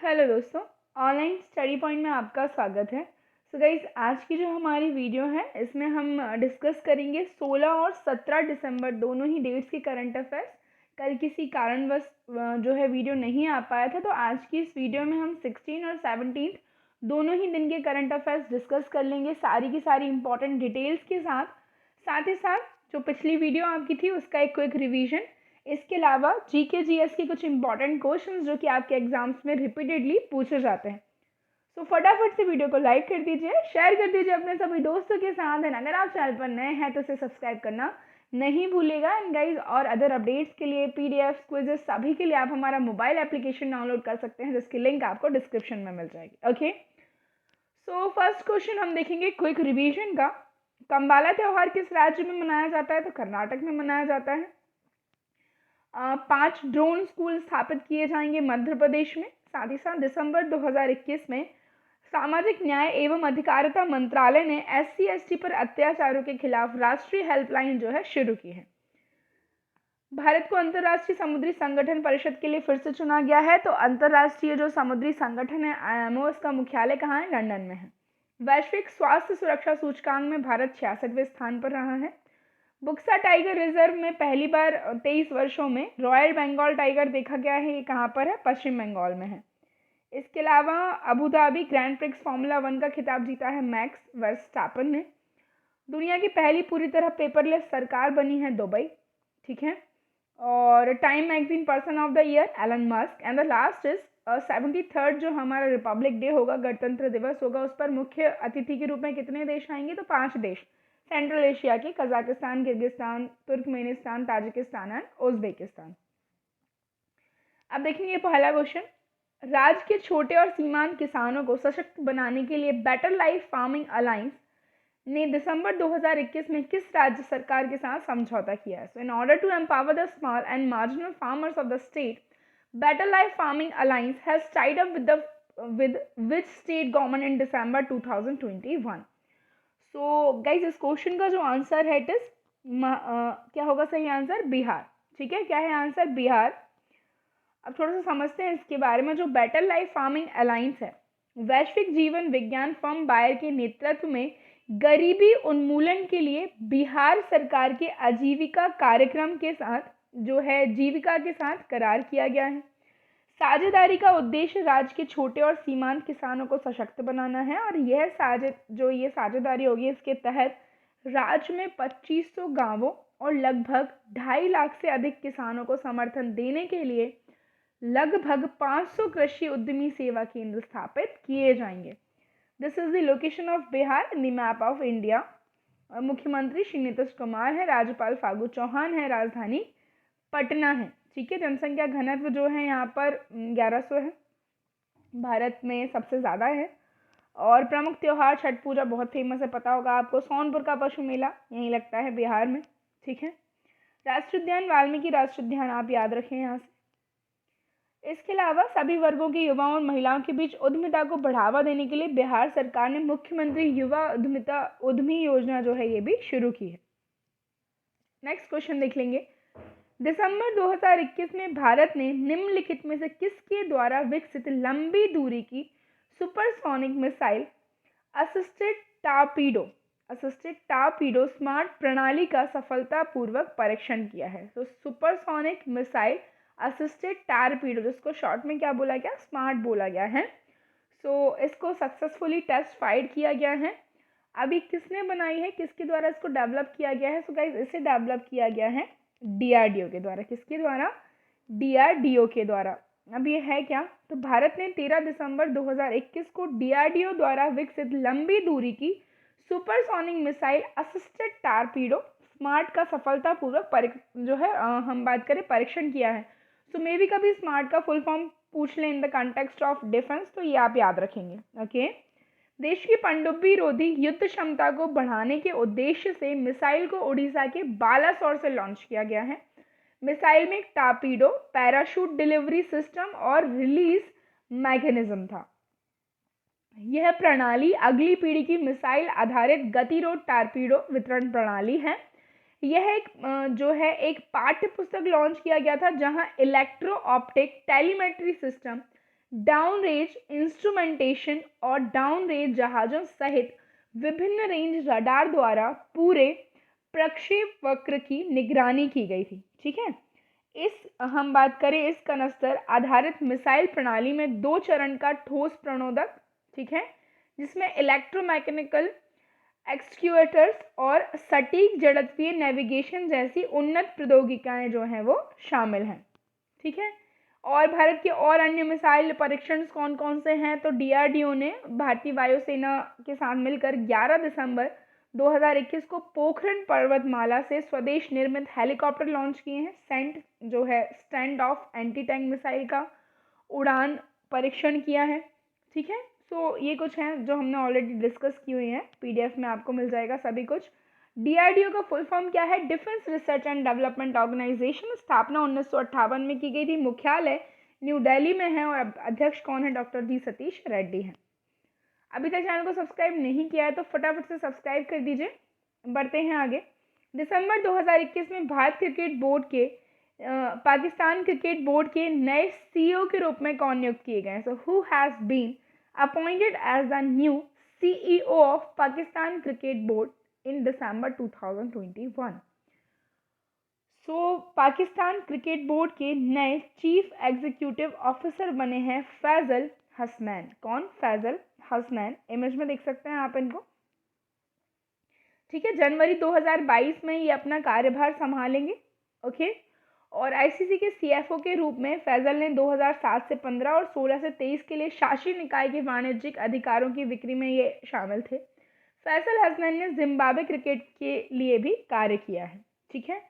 Hello दोस्तों, online study point में आपका स्वागत है। सो गाइस, आज की जो हमारी वीडियो है इसमें हम डिस्कस करेंगे 16 और 17 दिसंबर दोनों ही डेट्स के करंट अफेयर्स। कल किसी कारणवश जो है वीडियो नहीं आ पाया था, तो आज की इस वीडियो में हम 16 और 17 दोनों ही दिन के करंट अफेयर्स डिस्कस कर लेंगे, सारी की सारी इंपॉर्टेंट डिटेल्स के साथ। साथ ही साथ जो पिछली वीडियो आपकी थी उसका एक क्विक रिवीजन, इसके अलावा जीके जीएस के कुछ इंपॉर्टेंट क्वेश्चंस जो कि आपके एग्जाम्स में रिपीटेडली पूछे जाते हैं। सो फटाफट से वीडियो को लाइक कर दीजिए, शेयर कर दीजिए अपने सभी दोस्तों के साथ। एंड अगर आप चैनल पर नए हैं तो इसे सब्सक्राइब करना नहीं भूलिएगा। एंड गाइज, और अदर अपडेट्स के लिए, पीडीएफ, क्विजेस, सभी के लिए आप हमारा मोबाइल एप्लीकेशन डाउनलोड कर सकते हैं, जिसकी लिंक आपको डिस्क्रिप्शन में मिल जाएगी। ओके, सो फर्स्ट क्वेश्चन हम देखेंगे क्विक रिवीजन का। कंबाला त्योहार किस राज्य में मनाया जाता है? तो कर्नाटक में मनाया जाता है। 5 ड्रोन स्कूल स्थापित किए जाएंगे मध्य प्रदेश में। साथ ही साथ दिसंबर 2021 में सामाजिक न्याय एवं अधिकारिता मंत्रालय ने SC/ST पर अत्याचारों के खिलाफ राष्ट्रीय हेल्पलाइन जो है शुरू की है। भारत को अंतर्राष्ट्रीय समुद्री संगठन परिषद के लिए फिर से चुना गया है। तो अंतर्राष्ट्रीय जो समुद्री संगठन है IMO, इसका मुख्यालय कहाँ है? लंदन में है। वैश्विक स्वास्थ्य सुरक्षा सूचकांक में भारत 66वें स्थान पर रहा है। बुक्सा टाइगर रिजर्व में पहली बार 23 वर्षों में रॉयल बंगाल टाइगर देखा गया है। ये कहाँ पर है? पश्चिम बंगाल में है। इसके अलावा Abu Dhabi grand prix formula 1 का खिताब जीता है मैक्स वर्स्टापन ने। दुनिया की पहली पूरी तरह पेपरलेस सरकार बनी है दुबई। ठीक है। और Time magazine person of the year Elon Musk. And the last is 73rd जो हमारा रिपब्लिक डे होगा, गणतंत्र दिवस होगा, उस पर मुख्य अतिथि के रूप में कितने देश आएंगे? तो 5 देश सेंट्रल एशिया के, Kazakhstan, Kyrgyzstan, Turkmenistan, Tajikistan and Uzbekistan. अब देखेंगे पहला क्वेश्चन। राज्य के छोटे और सीमांत किसानों को सशक्त बनाने के लिए बेटर लाइफ फार्मिंग अलायंस ने दिसंबर 2021 में किस राज्य सरकार के साथ समझौता किया है? So in order to empower the small and marginal farmers of the state, better life farming alliance has tied up with which state government in December 2021? So guys, इस क्वेश्चन का जो आंसर है इट इज क्या होगा सही answer? Bihar. ठीक है, क्या है आंसर? बिहार। अब थोड़ा सा समझते हैं इसके बारे में। जो बेटर लाइफ फार्मिंग अलायंस है, वैश्विक जीवन विज्ञान फर्म बायर के नेतृत्व में गरीबी उन्मूलन के लिए बिहार सरकार के आजीविका कार्यक्रम के साथ जो है जीविका के साथ करार किया गया है। साझेदारी का उद्देश्य राज्य के छोटे और सीमांत किसानों को सशक्त बनाना है। और यह साझेदारी होगी, इसके तहत राज्य में 2500 गांवों और लगभग 2.5 लाख से अधिक किसानों को समर्थन देने के लिए लगभग 500 कृषि उद्यमी सेवा केंद्र स्थापित किए जाएंगे। This is the location of Bihar in the map of India. मुख्यमंत्री श्री नीतीश कुमार है, राज्यपाल फागू चौहान है, राजधानी पटना है। ठीक है, जनसंख्या घनत्व जो है यहाँ पर 1100 है, भारत में सबसे ज़्यादा है। और प्रमुख त्योहार छठ पूजा बहुत फेमस है, पता होगा आपको। सोनपुर का पशु मेला यहीं लगता है बिहार में। ठीक है। राष्ट्रीय उद्यान वाल्मीकि राष्ट्रीय उद्यान आप याद रखें यहाँ से। इसके अलावा सभी वर्गों के युवाओं और महिलाओं के बीच उद्यमिता को बढ़ावा देने के लिए बिहार सरकार ने मुख्यमंत्री युवा उद्यमी योजना जो है ये भी शुरू की है। नेक्स्ट क्वेश्चन देख लेंगे। दिसंबर 2021 में भारत ने निम्नलिखित में से किसके द्वारा विकसित लंबी दूरी की supersonic missile assisted torpedo smart प्रणाली का सफलतापूर्वक परीक्षण किया है? तो सुपरसोनिक मिसाइल असिस्टेड टारपीडो, जिसको शॉर्ट में क्या बोला गया? स्मार्ट बोला गया है। सो इसको सक्सेसफुली टेस्ट फाइट किया गया है। अभी किसने बनाई है, किसके द्वारा इसको डेवलप किया गया है? सो गाइस, इसे डेवलप किया गया है DRDO के द्वारा। किसके द्वारा? DRDO के द्वारा। अब ये है क्या? तो भारत ने 13 दिसंबर 2021 को DRDO द्वारा विकसित लंबी दूरी की supersonic missile assisted torpedo smart का सफलतापूर्वक जो है हम बात करें परीक्षण किया है। सो मे भी कभी स्मार्ट का फुल फॉर्म पूछ लें in the context of defence, तो ये आप याद रखेंगे। ओके। देश की पनडुब्बी रोधी युद्ध क्षमता को बढ़ाने के उद्देश्य से मिसाइल को उड़ीसा के बालासोर से लॉन्च किया गया है। मिसाइल में एक टारपीडो, पैराशूट डिलीवरी सिस्टम और रिलीज मैकेनिज्म था। यह प्रणाली अगली पीढ़ी की मिसाइल आधारित गतिरोध टारपीडो वितरण प्रणाली है। यह एक पाठ्य पुस्तक लॉन्च किया गया था, जहां electro optic telemetry system down range instrumentation और डाउन रेंज जहाज़ों सहित विभिन्न रेंज रडार द्वारा पूरे प्रक्षेपवक्र की निगरानी की गई थी। ठीक है, इस हम बात करें इस कनस्तर आधारित मिसाइल प्रणाली में 2 चरण का ठोस प्रणोदक, ठीक है, जिसमें इलेक्ट्रोमैकेनिकल एक्चुएटर्स और सटीक जड़त्वीय नेविगेशन जैसी उन्नत प्रौद्योगिकियां जो हैं वो शामिल हैं। ठीक है, और भारत के और अन्य मिसाइल परीक्षण कौन कौन से हैं, तो डीआरडीओ ने भारतीय वायुसेना के साथ मिलकर 11 दिसंबर 2021 को पोखरण पर्वतमाला से स्वदेश निर्मित हेलीकॉप्टर लॉन्च किए हैं। सेंट जो है stand of anti tank missile का उड़ान परीक्षण किया है। ठीक है, सो ये कुछ हैं जो हमने ऑलरेडी डिस्कस की हुई हैं, पीडीएफ में आपको मिल जाएगा सभी कुछ। डीआरडीओ का फुल फॉर्म क्या है? Defence research and development organisation. स्थापना 1958 में की गई थी। मुख्यालय न्यू दिल्ली में है और अध्यक्ष कौन है? डॉक्टर जी सतीश रेड्डी हैं। अभी तक चैनल को सब्सक्राइब नहीं किया है तो फटाफट से सब्सक्राइब कर दीजिए। बढ़ते हैं आगे। दिसंबर 2021 में भारत क्रिकेट बोर्ड के पाकिस्तान क्रिकेट बोर्ड के नए सीईओ के रूप में कौन नियुक्त किए गए? So who has been appointed as the new CEO of Pakistan cricket board in December 2021? So Pakistan cricket board के नए चीफ एग्जीक्यूटिव ऑफिसर बने हैं फैजल हसनैन। कौन? फैजल हसनैन। इमेज में देख सकते हैं आप इनको। ठीक है, जनवरी 2022 में ये अपना कार्यभार संभालेंगे। ओके, और आईसीसी के सीएफओ के रूप में फैजल ने 2007 से 15 और 16 से 23 के लिए शासी निकाय के वाणिज्यिक अधिकारों की बिक्री में ये शामिल थे। फैसल हसनैन ने जिम्बाब्वे क्रिकेट के लिए भी कार्य किया है। ठीक है,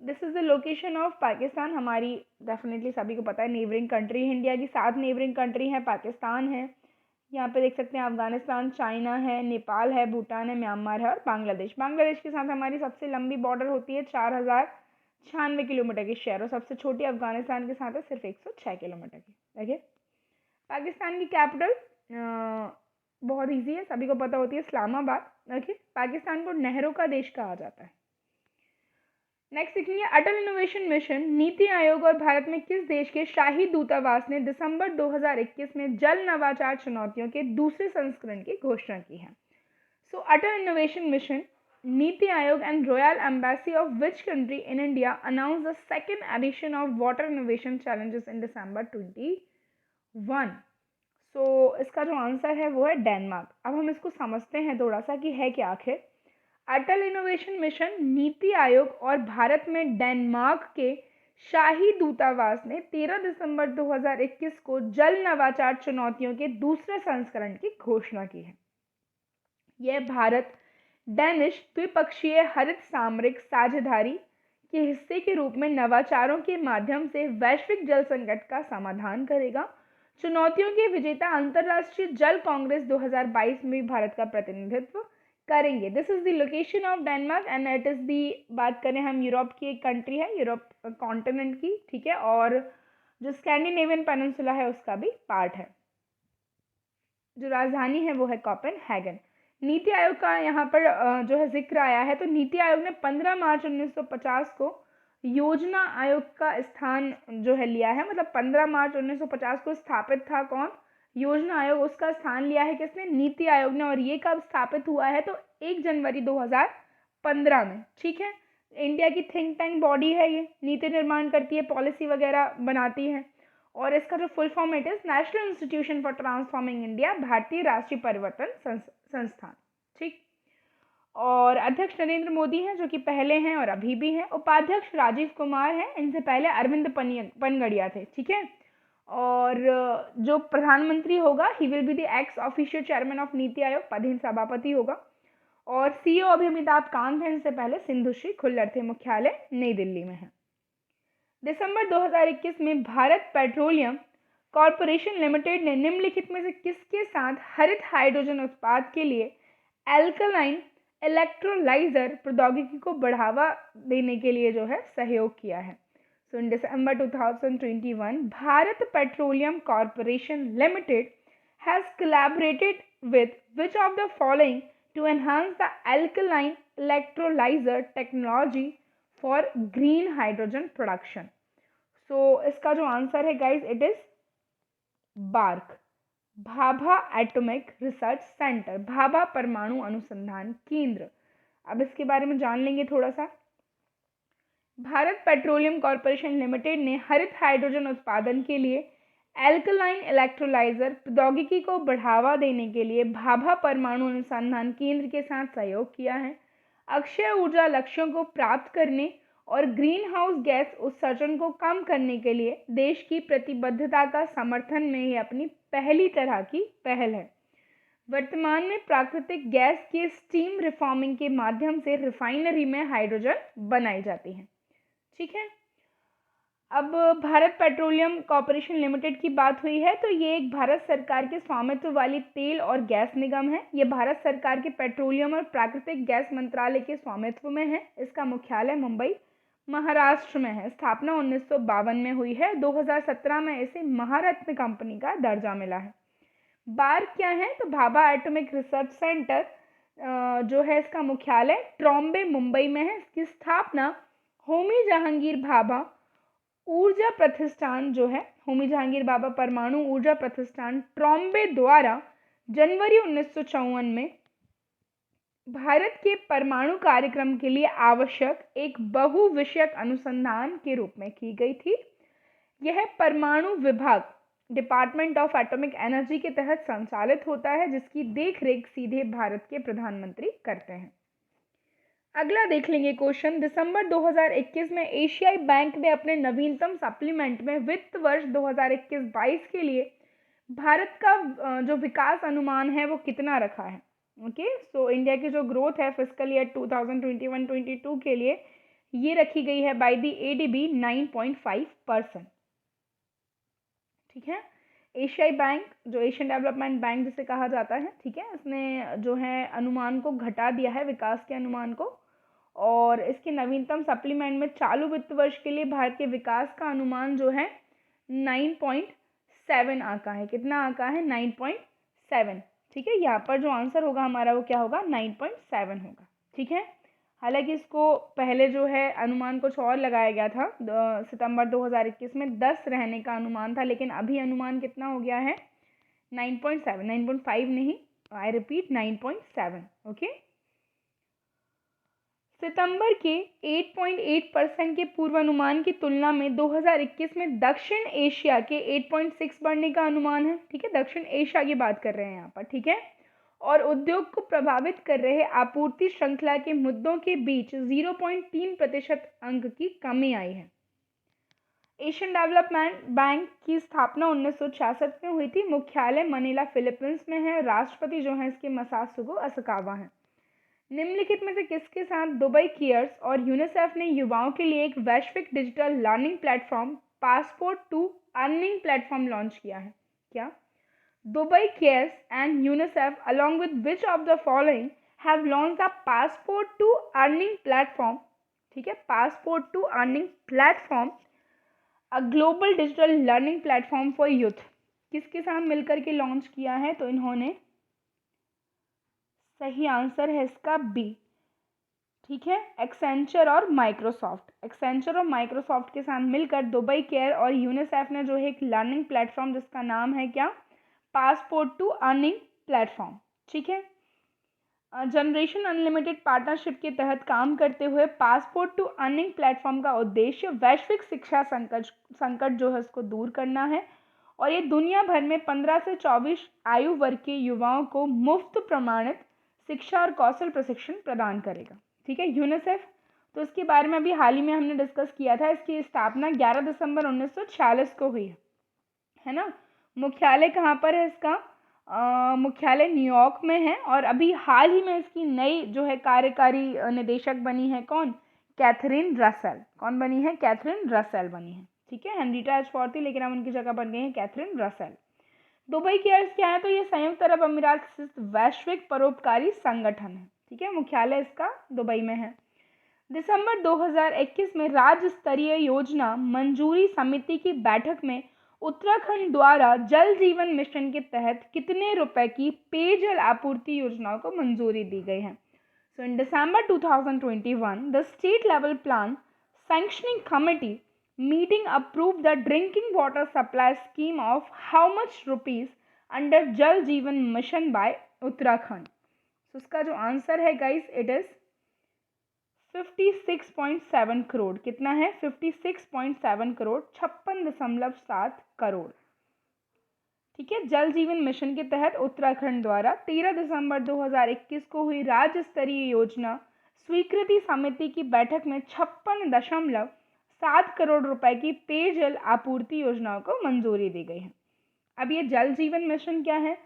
this is the location of Pakistan. हमारी डेफिनेटली सभी को पता है नेबरिंग कंट्री है, इंडिया की 7 नेबरिंग कंट्री है, पाकिस्तान है, यहाँ पे देख सकते हैं अफगानिस्तान, चाइना है, नेपाल है, भूटान है, म्यांमार है और बांग्लादेश। बांग्लादेश के साथ हमारी सबसे लंबी बॉर्डर होती है 4096 किलोमीटर की शेयर, और सबसे छोटी अफगानिस्तान के साथ है सिर्फ 106 किलोमीटर की। देखिए, पाकिस्तान की कैपिटल बहुत इजी है, सभी को पता होती है, इस्लामाबाद। देखिए, पाकिस्तान को नहरों का देश कहा जाता है। नेक्स्ट देखेंगे, अटल इनोवेशन मिशन नीति आयोग और भारत में किस देश के शाही दूतावास ने दिसंबर 2021 में जल नवाचार चुनौतियों के दूसरे संस्करण की घोषणा की है? सो अटल innovation mission NITI Aayog and royal embassy of which country in India announce the second edition of water innovation challenges in December 2021? So इसका जो आंसर है वो है डेनमार्क। अब हम इसको समझते हैं थोड़ा सा कि है क्या आखिर। अटल इनोवेशन मिशन नीति आयोग और भारत में डेनमार्क के शाही दूतावास ने 13 दिसंबर 2021 को जल नवाचार चुनौतियों के दूसरे संस्करण की घोषणा की है। यह भारत डेनिश द्विपक्षीय हरित सामरिक साझेदारी के हिस्से के रूप में नवाचारों के माध्यम से वैश्विक जल संकट का समाधान करेगा। चुनौतियों के विजेता अंतर्राष्ट्रीय जल कांग्रेस 2022 में भी भारत का प्रतिनिधित्व करेंगे। This is the location of Denmark and it is the, बात करें हम यूरोप की एक कंट्री है, यूरोप कॉन्टिनेंट की। ठीक है, और जो स्कैंडिनेवियन पेनिनसुला है उसका भी पार्ट है। जो राजधानी है वो है कोपेनहेगन। नीति आयोग का यहाँ पर जो है जिक्र आया है, तो नीति आयोग ने 15 मार्च 1950 को योजना आयोग का स्थान जो है लिया है, मतलब 15 मार्च 1950 को स्थापित था कौन? योजना आयोग। उसका स्थान लिया है किसने? नीति आयोग ने। और ये कब स्थापित हुआ है? तो 1 जनवरी 2015 में। ठीक है, इंडिया की थिंक टैंक बॉडी है, ये नीति निर्माण करती है, पॉलिसी वगैरह बनाती है। और इसका जो full form it is national institution for transforming India, भारतीय राष्ट्रीय परिवर्तन संस्थान। ठीक, और अध्यक्ष नरेंद्र मोदी हैं जो कि पहले हैं और अभी भी हैं। उपाध्यक्ष राजीव कुमार हैं, इनसे पहले अरविंद पनगड़िया थे। ठीक है, और जो प्रधानमंत्री होगा he will be the x official chairman of NITI Aayog, पदहीन सभापति होगा। और सीईओ अभी अमिताभ कांत हैं, इनसे पहले सिंधुश्री खुल्लर थे। मुख्यालय नई दिल्ली में है। दिसंबर 2021 में भारत पेट्रोलियम कॉरपोरेशन लिमिटेड ने निम्नलिखित में से किसके साथ हरित हाइड्रोजन उत्पाद के लिए एल्कलाइन इलेक्ट्रोलाइजर प्रौद्योगिकी को बढ़ावा देने के लिए जो है सहयोग किया है? So in December 2021 Bharat petroleum corporation limited has collaborated with which of the following to enhance the alkaline electrolyser technology for green hydrogen production? So इसका जो आंसर है guys, it is BARC, Bhabha atomic research centre, Bhabha परमाणु अनुसंधान केंद्र। अब इसके बारे में जान लेंगे थोड़ा सा। भारत पेट्रोलियम कॉर्पोरेशन लिमिटेड ने हरित हाइड्रोजन उत्पादन के लिए एल्कलाइन इलेक्ट्रोलाइजर प्रौद्योगिकी को बढ़ावा देने के लिए भाभा परमाणु अनुसंधान केंद्र के साथ सहयोग किया है। अक्षय ऊर्जा लक्ष्यों को प्राप्त करने और ग्रीन हाउस गैस उत्सर्जन को कम करने के लिए देश की प्रतिबद्धता का समर्थन में ये अपनी पहली तरह की पहल है। वर्तमान में प्राकृतिक गैस के स्टीम रिफॉर्मिंग के माध्यम से रिफाइनरी में हाइड्रोजन बनाई जाती है। ठीक है, अब भारत पेट्रोलियम कॉर्पोरेशन लिमिटेड की बात हुई है तो ये एक भारत सरकार के स्वामित्व वाली तेल और गैस निगम है। ये भारत सरकार के पेट्रोलियम और प्राकृतिक गैस मंत्रालय के स्वामित्व में है। इसका मुख्यालय मुंबई महाराष्ट्र में है। स्थापना 1952 में हुई है। 2017 में इसे महारत्न कंपनी का दर्जा मिला है। बार्क क्या है तो भाभा एटॉमिक रिसर्च सेंटर जो है इसका मुख्यालय ट्रॉम्बे मुंबई में है। इसकी स्थापना होमी जहांगीर भाभा ऊर्जा प्रतिष्ठान जो है होमी जहांगीर भाभा परमाणु ऊर्जा प्रतिष्ठान ट्रॉम्बे द्वारा जनवरी 1954 में भारत के परमाणु कार्यक्रम के लिए आवश्यक एक बहुविषयक अनुसंधान के रूप में की गई थी। यह परमाणु विभाग डिपार्टमेंट ऑफ एटॉमिक एनर्जी के तहत संचालित होता है, जिसकी देखरेख सीधे भारत के प्रधानमंत्री करते हैं। अगला देख लेंगे क्वेश्चन। दिसंबर 2021 में एशियाई बैंक ने अपने नवीनतम सप्लीमेंट में वित्त वर्ष 2021-22 के लिए भारत का जो विकास अनुमान है वो कितना रखा है। ओके, सो इंडिया की जो ग्रोथ है फिस्कल ईयर 2021-22 के लिए ये रखी गई है बाय द एडीबी 9.5%। ठीक है, एशियाई बैंक जो एशियन डेवलपमेंट बैंक जिसे कहा जाता है, ठीक है, इसने जो है अनुमान को घटा दिया है, विकास के अनुमान को, और इसके नवीनतम सप्लीमेंट में चालू वित्त वर्ष के लिए भारत के विकास का अनुमान जो है 9.7 आंका है। कितना आंका है? 9.7। ठीक है, यहाँ पर जो आंसर होगा हमारा वो क्या होगा? 9.7 होगा। ठीक है, हालांकि इसको पहले जो है अनुमान कुछ और लगाया गया था, सितंबर 2021 में 10 रहने का अनुमान था, लेकिन अभी अनुमान कितना हो गया है? 9.7, 9.5 नहीं, आई रिपीट 9.7। ओके, सितंबर के 8.8% के पूर्वानुमान की तुलना में 2021 में दक्षिण एशिया के 8.6 बढ़ने का अनुमान है। ठीक है, दक्षिण एशिया की बात कर रहे हैं यहाँ पर। ठीक है, और उद्योग को प्रभावित कर रहे आपूर्ति श्रृंखला के मुद्दों के बीच 0.3% अंक की कमी आई है। एशियन डेवलपमेंट बैंक की स्थापना 1966 में हुई थी। मुख्यालय मनीला फिलीपींस में है। राष्ट्रपति जो है इसके मसात्सुको असाकावा हैं। निम्नलिखित में से किसके साथ दुबई केयर्स और यूनिसेफ ने युवाओं के लिए एक वैश्विक digital learning platform passport to earning platform launch किया है? क्या Dubai cares and UNICEF along with which of the following have launched a passport to earning platform? ठीक है, passport to earning platform, a global digital learning platform for youth। किसके साथ मिलकर के launch किया है? तो इन्होंने, सही आंसर है इसका बी। ठीक है, एक्सेंचर और माइक्रोसॉफ्ट। एक्सेंचर और माइक्रोसॉफ्ट के साथ मिलकर दुबई केयर और यूनिसेफ ने जो है एक लर्निंग प्लेटफॉर्म जिसका नाम है क्या? Passport to earning platform. ठीक है, जनरेशन अनलिमिटेड पार्टनरशिप के तहत काम करते हुए पासपोर्ट टू अर्निंग प्लेटफॉर्म का उद्देश्य वैश्विक शिक्षा संकट जो है उसको दूर करना है, और ये दुनिया भर में 15 से 24 आयु वर्ग के युवाओं को मुफ्त प्रमाणित शिक्षा और कौशल प्रशिक्षण प्रदान करेगा। ठीक है, यूनिसेफ, तो इसके बारे में अभी हाल ही में हमने डिस्कस किया था। इसकी स्थापना 11 दिसंबर 1946 को हुई है ना। मुख्यालय कहाँ पर है इसका? मुख्यालय न्यूयॉर्क में है, और अभी हाल ही में इसकी नई जो है कार्यकारी निदेशक बनी है कौन? Catherine Russell. कौन बनी है? कैथरीन रसेल बनी है। ठीक है, हेनरिटा एशफोर्ड थी, लेकिन अब उनकी जगह बन गई है कैथरीन रसेल। दुबई केयर्स क्या है? तो ये संयुक्त अरब अमीरात स्थित वैश्विक परोपकारी संगठन है। ठीक है, मुख्यालय इसका दुबई में है। दिसंबर 2021 में राज्य स्तरीय योजना मंजूरी समिति की बैठक में उत्तराखंड द्वारा जल जीवन मिशन के तहत कितने रुपए की पेयजल आपूर्ति योजनाओं को मंजूरी दी गई है? So in December 2021 the state level plan sanctioning committee meeting approve the drinking water supply scheme of how much rupees under जल जीवन मिशन बाय उत्तराखंड। तो उसका जो आंसर है गाइस इट इज 56.7 करोड़। कितना है? 56.7 करोड़, 56.7 करोड़। ठीक है, जल जीवन मिशन के तहत उत्तराखंड द्वारा 13 दिसंबर 2021 को हुई राज्य स्तरीय योजना स्वीकृति समिति की बैठक में 56.7 करोड़ रुपए की पेयजल आपूर्ति योजनाओं को मंजूरी दी गई है। अब ये जल जीवन मिशन क्या है?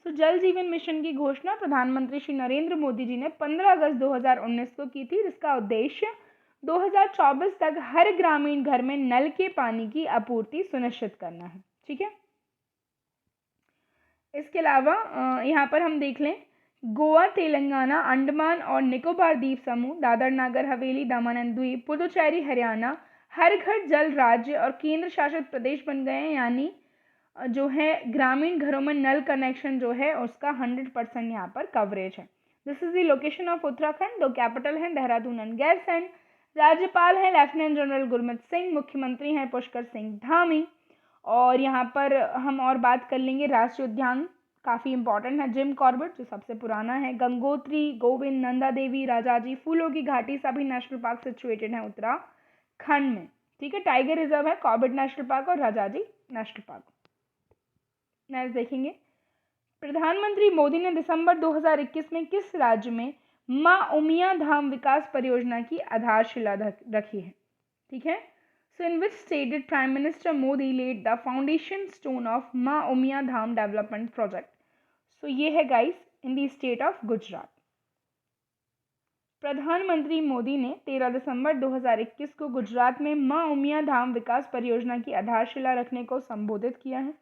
तो जल जीवन मिशन की घोषणा प्रधानमंत्री श्री नरेंद्र मोदी जी ने 15 अगस्त 2019 को की थी, जिसका उद्देश्य 2024 तक हर ग्रामीण घर में नल के पानी की आपूर्ति सुनिश्चित करना है। ठीक है, इसके अलावा यहाँ पर हम देख लें, गोवा, तेलंगाना, अंडमान और निकोबार द्वीप समूह, दादर नागर हवेली, दमन एंड द्वीप, पुदुचेरी, हरियाणा हर घर जल राज्य और केंद्र शासित प्रदेश बन गए हैं। यानी जो है ग्रामीण घरों में नल कनेक्शन जो है उसका 100% यहाँ पर कवरेज है। This is the location of Uttarakhand. दो कैपिटल हैं देहरादून एंड गैरसैंण। राज्यपाल हैं लेफ्टिनेंट जनरल गुरमीत सिंह। मुख्यमंत्री हैं पुष्कर सिंह धामी। और यहाँ पर हम और बात कर लेंगे, राष्ट्रीय उद्यान काफ़ी इंपॉर्टेंट है, जिम कॉर्बेट जो सबसे पुराना है, गंगोत्री, गोविंद, नंदा देवी, राजाजी, फूलों की घाटी सभी नेशनल पार्क सिचुएटेड हैं उत्तराखंड में। ठीक है, टाइगर रिजर्व है कॉर्बेट नेशनल पार्क और राजाजी नेशनल पार्क। नेक्स्ट देखेंगे, प्रधानमंत्री मोदी ने दिसंबर 2021 में किस राज्य में मां उमिया धाम विकास परियोजना की आधारशिला रखी है? ठीक है, so in which state did prime minister Modi led the foundation stone of Maa Umiya Dham development project? So ये है guys in the state of Gujarat. प्रधानमंत्री मोदी ने 13 दिसंबर 2021 को गुजरात में मां उमिया धाम विकास परियोजना की आधारशिला रखने को संबोधित किया है।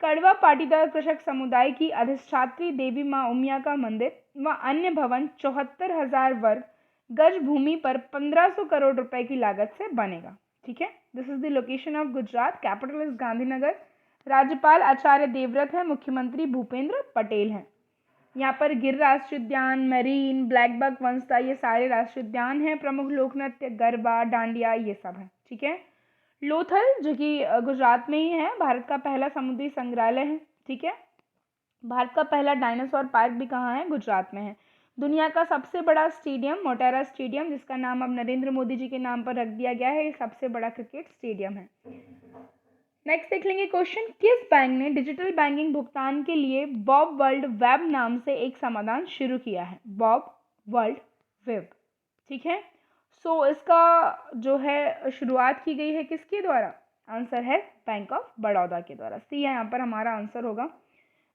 कड़वा पाटीदार कृषक समुदाय की अधिष्ठात्री देवी मां उमिया का मंदिर व अन्य भवन 74,000 वर्ग गज भूमि पर 1500 करोड़ रुपए की लागत से बनेगा। ठीक है, this is the location of Gujarat. Capital is Gandhinagar. राज्यपाल आचार्य देवव्रत है। मुख्यमंत्री भूपेंद्र पटेल हैं। यहाँ पर गिर राष्ट्रीय उद्यान, मरीन, ब्लैकबक वंशता, ये सारे राष्ट्रीय उद्यान हैं। प्रमुख लोक नृत्य गरबा, डांडिया, ये सब है। ठीक है, लोथल जो कि गुजरात में ही है, भारत का पहला समुद्री संग्रहालय है। ठीक है, भारत का पहला डायनासोर पार्क भी कहाँ है? गुजरात में है। दुनिया का सबसे बड़ा स्टेडियम मोटेरा स्टेडियम, जिसका नाम अब नरेंद्र मोदी जी के नाम पर रख दिया गया है, ये सबसे बड़ा क्रिकेट स्टेडियम है। नेक्स्ट देख लेंगे क्वेश्चन, किस बैंक ने डिजिटल बैंकिंग भुगतान के लिए बॉब वर्ल्ड वेब नाम से एक समाधान शुरू किया है? Bob world web. ठीक है, सो इसका जो है शुरुआत की गई है किसके द्वारा? आंसर है बैंक ऑफ बड़ौदा के द्वारा। सी यहाँ पर हमारा आंसर होगा।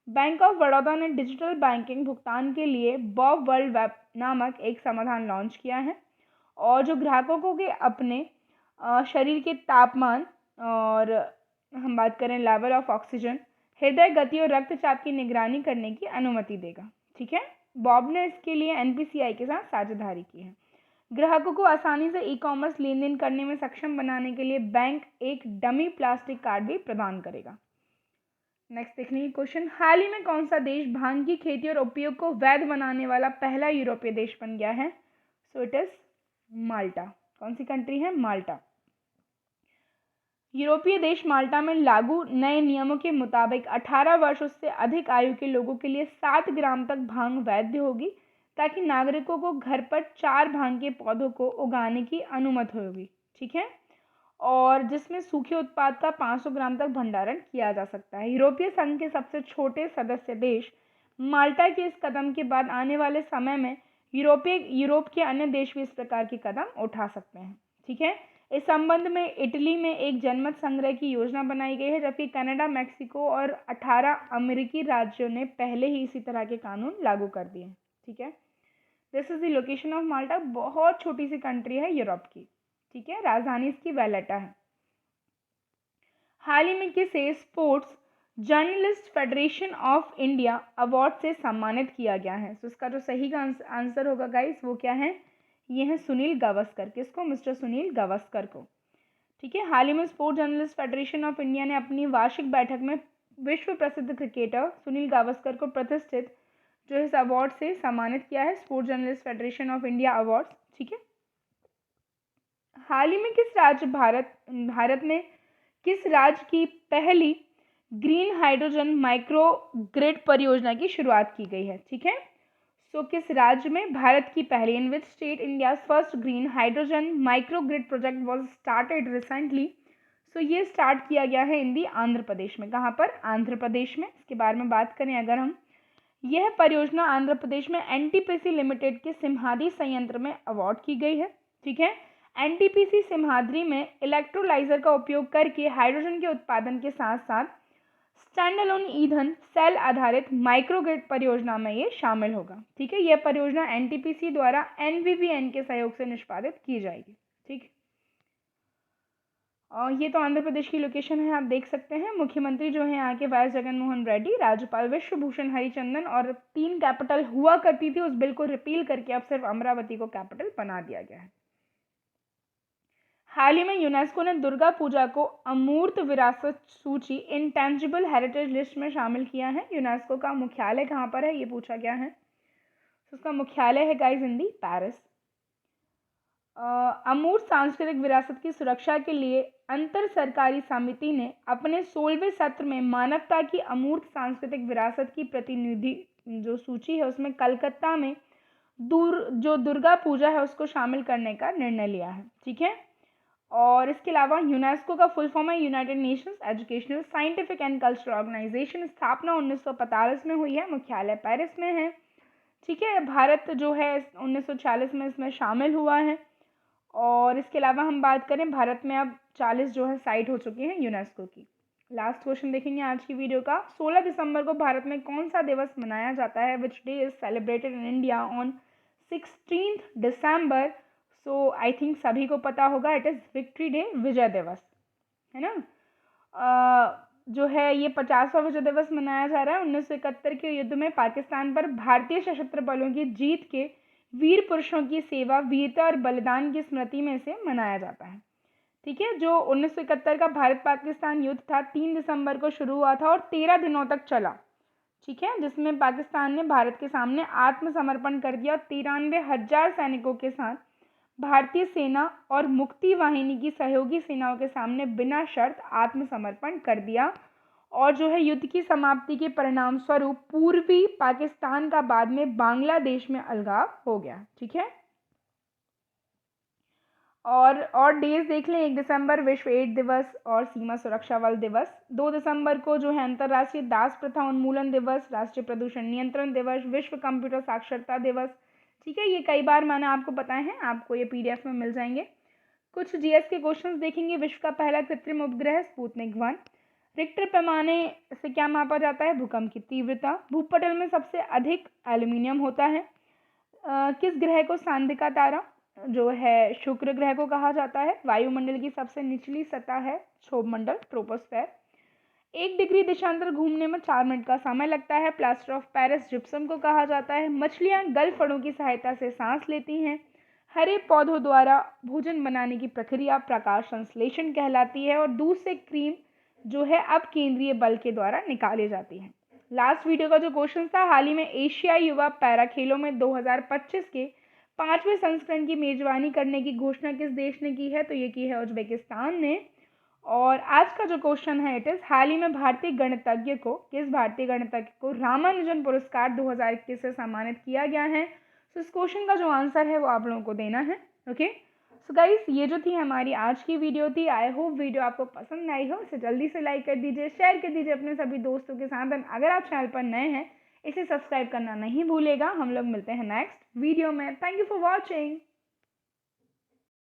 बैंक ऑफ बड़ौदा ने डिजिटल बैंकिंग भुगतान के लिए बॉब वर्ल्ड वेब नामक एक समाधान लॉन्च किया है, और जो ग्राहकों को के अपने शरीर के तापमान और हम बात करें लेवल ऑफ ऑक्सीजन, हृदय गति और रक्तचाप की निगरानी करने की अनुमति देगा। ठीक है, बॉब ने इसके लिए एनपीसीआई के साथ साझेदारी की है। ग्राहकों को आसानी से ई कॉमर्स लेन देन करने में सक्षम बनाने के लिए बैंक एक डमी प्लास्टिक कार्ड भी प्रदान करेगा। नेक्स्ट देखने की क्वेश्चन, हाल ही में कौन सा देश भांग की खेती और उपयोग को वैध बनाने वाला पहला यूरोपीय देश बन गया है? सो इट इज माल्टा। कौन सी कंट्री है? माल्टा। यूरोपीय देश माल्टा में लागू नए नियमों के मुताबिक 18 वर्ष उससे अधिक आयु के लोगों के लिए 7 ग्राम तक भांग वैध होगी, ताकि नागरिकों को घर पर 4 भांग के पौधों को उगाने की अनुमति होगी। ठीक है, और जिसमें सूखे उत्पाद का 500 ग्राम तक भंडारण किया जा सकता है। यूरोपीय संघ के सबसे छोटे सदस्य देश माल्टा के इस कदम के बाद आने वाले समय में यूरोप के अन्य देश भी इस प्रकार के कदम उठा सकते हैं। ठीक है, इस संबंध में इटली में एक जनमत संग्रह की योजना बनाई गई है, जबकि कनाडा, मैक्सिको और 18 अमेरिकी राज्यों ने पहले ही इसी तरह के कानून लागू कर दिए। ठीक है, this is the location of माल्टा। बहुत छोटी सी कंट्री है यूरोप की। ठीक है, राजधानी इसकी वैलेटा है। हाल ही में किसे sports journalist federation of India award से सम्मानित किया गया है? तो इसका जो सही का आंसर होगा गाइस वो क्या है? ये है सुनील गावस्कर। किसको? मिस्टर सुनील गावस्कर को। ठीक है, हाल ही में sports journalist federation of India ने अपनी वार्षिक बैठक में विश्व प्रसिद्ध क्रिकेटर सुनील गावस्कर को प्रतिष्ठित जो इस अवार्ड से सम्मानित किया है, sports journalist federation of India award. ठीक है, हाल ही में भारत में किस राज्य की पहली ग्रीन हाइड्रोजन माइक्रो ग्रिड परियोजना की शुरुआत की गई है? ठीक है, सो किस राज्य में भारत की पहली, in which state India's first green hydrogen micro grid project was started recently? So ये स्टार्ट किया गया है इन दी आंध्र प्रदेश में। कहाँ पर? आंध्र प्रदेश में। इसके बारे में बात करें अगर हम, यह परियोजना आंध्र प्रदेश में एनटीपीसी लिमिटेड के सिम्हाद्री संयंत्र में अवार्ड की गई है। ठीक है, एनटीपीसी सिम्हाद्री में इलेक्ट्रोलाइजर का उपयोग करके हाइड्रोजन के उत्पादन के साथ साथ स्टैंड अलोन ईंधन सेल आधारित माइक्रोग्रिड परियोजना में ये शामिल होगा। ठीक है, यह परियोजना एनटीपीसी द्वारा एनवीवीएन के सहयोग से निष्पादित की जाएगी। ठीक, और ये तो आंध्र प्रदेश की लोकेशन है, आप देख सकते हैं। मुख्यमंत्री जो है यहाँ के वाई जगनमोहन रेड्डी, राज्यपाल विश्वभूषण हरिचंदन, और 3 कैपिटल हुआ करती थी उस बिल को रिपील करके अब सिर्फ अमरावती को कैपिटल बना दिया गया है। हाल ही में यूनेस्को ने दुर्गा पूजा को अमूर्त विरासत सूची इंटेंजिबल हेरिटेज लिस्ट में शामिल किया है। यूनेस्को का मुख्यालय कहाँ पर है ये पूछा गया है, तो उसका मुख्यालय है गाइस इन दी पेरिस। अमूर्त सांस्कृतिक विरासत की सुरक्षा के लिए अंतर सरकारी समिति ने अपने 16वें सत्र में मानवता की अमूर्त सांस्कृतिक विरासत की प्रतिनिधि जो सूची है उसमें कलकत्ता में जो दुर्गा पूजा है उसको शामिल करने का निर्णय लिया है। ठीक है, और इसके अलावा यूनेस्को का फुल फॉर्म है United Nations Educational Scientific and Cultural Organization. स्थापना 1945 में हुई है, मुख्यालय पेरिस में है। ठीक है, भारत जो है 1946 में इसमें शामिल हुआ है। और इसके अलावा हम बात करें, भारत में अब 40 जो है साइट हो चुकी हैं यूनेस्को की। लास्ट क्वेश्चन देखेंगे आज की वीडियो का। 16 दिसंबर को भारत में कौन सा दिवस मनाया जाता है? Which day is celebrated in India on 16 December? So I think सभी को पता होगा, इट इज़ विक्ट्री डे, विजय दिवस, है ना। जो है ये 50वां विजय दिवस मनाया जा रहा है। 1971 के युद्ध में पाकिस्तान पर भारतीय सशस्त्र बलों की जीत के वीर पुरुषों की सेवा, वीरता और बलिदान की स्मृति में से मनाया जाता है। ठीक है, जो 1971 का भारत पाकिस्तान युद्ध था 3 दिसंबर को शुरू हुआ था और 13 दिनों तक चला। ठीक है, जिसमें पाकिस्तान ने भारत के सामने आत्मसमर्पण कर दिया और 93,000 सैनिकों के साथ भारतीय सेना और मुक्ति वाहिनी की सहयोगी सेनाओं के सामने बिना शर्त आत्मसमर्पण कर दिया। और जो है युद्ध की समाप्ति के परिणाम स्वरूप पूर्वी पाकिस्तान का बाद में बांग्लादेश में अलगाव हो गया। ठीक है, और डेज देख लें, 1 दिसंबर विश्व एड्स दिवस और सीमा सुरक्षा बल दिवस। 2 दिसंबर को जो है अंतर्राष्ट्रीय दास प्रथा उन्मूलन दिवस, राष्ट्रीय प्रदूषण नियंत्रण दिवस, विश्व कंप्यूटर साक्षरता दिवस। ठीक है, ये कई बार मैंने आपको बताए हैं, आपको ये PDF में मिल जाएंगे। कुछ जीएस के क्वेश्चंस देखेंगे। विश्व का पहला कृत्रिम उपग्रह स्पुतनिक 1। रिक्टर पैमाने से क्या मापा जाता है? भूकंप की तीव्रता। भूपटल में सबसे अधिक एल्यूमिनियम होता है। किस ग्रह को सांधिका तारा जो है शुक्र ग्रह को कहा जाता है? वायुमंडल की सबसे निचली सतह है क्षोभ मंडल, ट्रोपोस्फेयर। 1 डिग्री देशांतर घूमने में 4 मिनट का समय लगता है। प्लास्टर ऑफ पेरिस जिप्सम को कहा जाता है। मछलियां गलफड़ों की सहायता से सांस लेती हैं। हरे पौधों द्वारा भोजन बनाने की प्रक्रिया प्रकाश संश्लेषण कहलाती है। और दूध से क्रीम जो है अब केंद्रीय बल के द्वारा निकाली जाती है। लास्ट वीडियो का जो क्वेश्चन था, हाल ही में एशियाई युवा पैरा खेलों में 2025 के 5वें संस्करण की मेजबानी करने की घोषणा किस देश ने की है? तो ये की है उज्बेकिस्तान ने। और आज का जो क्वेश्चन है इट इज, हाल ही में किस भारतीय गणितज्ञ को रामानुजन पुरस्कार 2021 से सम्मानित किया गया है? तो इस क्वेश्चन का जो आंसर है वो आप लोगों को देना है। ओके, सो गाइस ये जो थी हमारी आज की वीडियो थी। आई होप वीडियो आपको पसंद आई हो। इसे जल्दी से लाइक कर दीजिए, शेयर कर दीजिए अपने सभी दोस्तों के साथ। अगर आप चैनल पर नए हैं इसे सब्सक्राइब करना नहीं भूलेगा। हम लोग मिलते हैं नेक्स्ट वीडियो में। Thank you for watching.